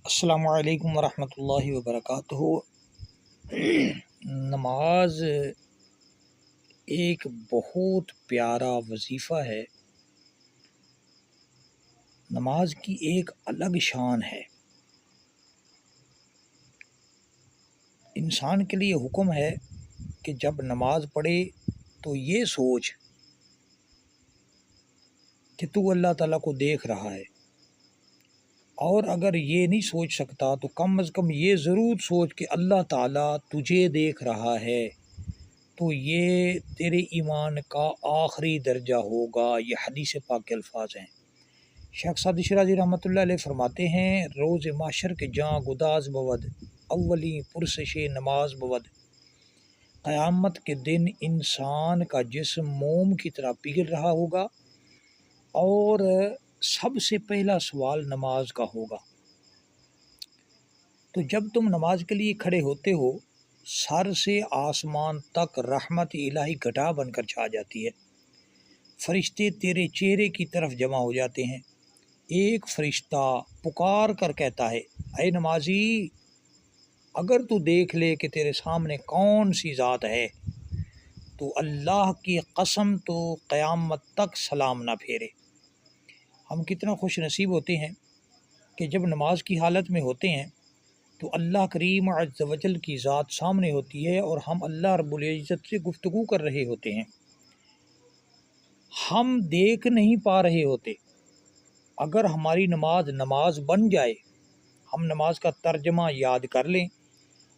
السلام علیکم ورحمۃ اللہ وبرکاتہ۔ نماز ایک بہت پیارا وظیفہ ہے۔ نماز کی ایک الگ شان ہے۔ انسان کے لیے حکم ہے کہ جب نماز پڑھے تو یہ سوچ کہ تو اللہ تعالیٰ کو دیکھ رہا ہے، اور اگر یہ نہیں سوچ سکتا تو کم از کم یہ ضرور سوچ کہ اللہ تعالیٰ تجھے دیکھ رہا ہے، تو یہ تیرے ایمان کا آخری درجہ ہوگا۔ یہ حدیث پاک کے الفاظ ہیں۔ شیخ سعدی شیرازی رحمۃ اللہ علیہ فرماتے ہیں، روز معاشر کے جاں گداز بود، اولی پرسش نماز بود۔ قیامت کے دن انسان کا جسم موم کی طرح پگھل رہا ہوگا، اور سب سے پہلا سوال نماز کا ہوگا۔ تو جب تم نماز کے لیے کھڑے ہوتے ہو، سر سے آسمان تک رحمت الہی گھٹا بن کر چھا جاتی ہے۔ فرشتے تیرے چہرے کی طرف جمع ہو جاتے ہیں۔ ایک فرشتہ پکار کر کہتا ہے، اے نمازی، اگر تو دیکھ لے کہ تیرے سامنے کون سی ذات ہے تو اللہ کی قسم تو قیامت تک سلام نہ پھیرے۔ ہم کتنا خوش نصیب ہوتے ہیں کہ جب نماز کی حالت میں ہوتے ہیں تو اللہ کریم عز و جل کی ذات سامنے ہوتی ہے، اور ہم اللہ رب العزت سے گفتگو کر رہے ہوتے ہیں۔ ہم دیکھ نہیں پا رہے ہوتے۔ اگر ہماری نماز بن جائے، ہم نماز کا ترجمہ یاد کر لیں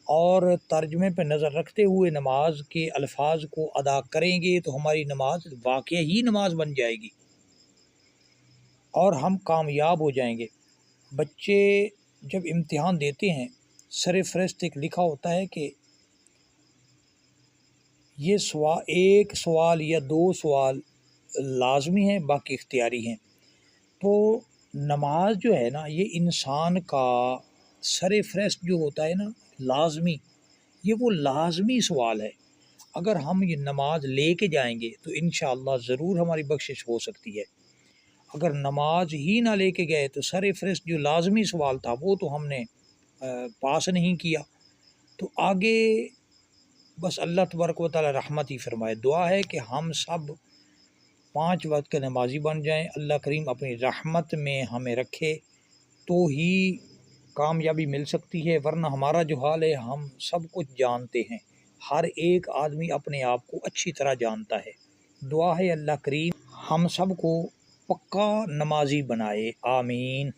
اور ترجمے پہ نظر رکھتے ہوئے نماز کے الفاظ کو ادا کریں گے تو ہماری نماز واقعی ہی نماز بن جائے گی، اور ہم کامیاب ہو جائیں گے۔ بچے جب امتحان دیتے ہیں، سر فہرست ایک لکھا ہوتا ہے کہ یہ ایک سوال یا دو سوال لازمی ہیں، باقی اختیاری ہیں۔ تو نماز جو ہے نا، یہ انسان کا سر فہرست جو ہوتا ہے نا، لازمی، یہ وہ لازمی سوال ہے۔ اگر ہم یہ نماز لے کے جائیں گے تو انشاءاللہ ضرور ہماری بخشش ہو سکتی ہے۔ اگر نماز ہی نہ لے کے گئے تو سر فہرست جو لازمی سوال تھا وہ تو ہم نے پاس نہیں کیا، تو آگے بس اللہ تبارک و تعالی رحمت ہی فرمائے۔ دعا ہے کہ ہم سب 5 وقت کے نمازی بن جائیں، اللہ کریم اپنی رحمت میں ہمیں رکھے تو ہی کامیابی مل سکتی ہے، ورنہ ہمارا جو حال ہے ہم سب کچھ جانتے ہیں۔ ہر ایک آدمی اپنے آپ کو اچھی طرح جانتا ہے۔ دعا ہے اللہ کریم ہم سب کو پکا نمازی بنائے، آمین۔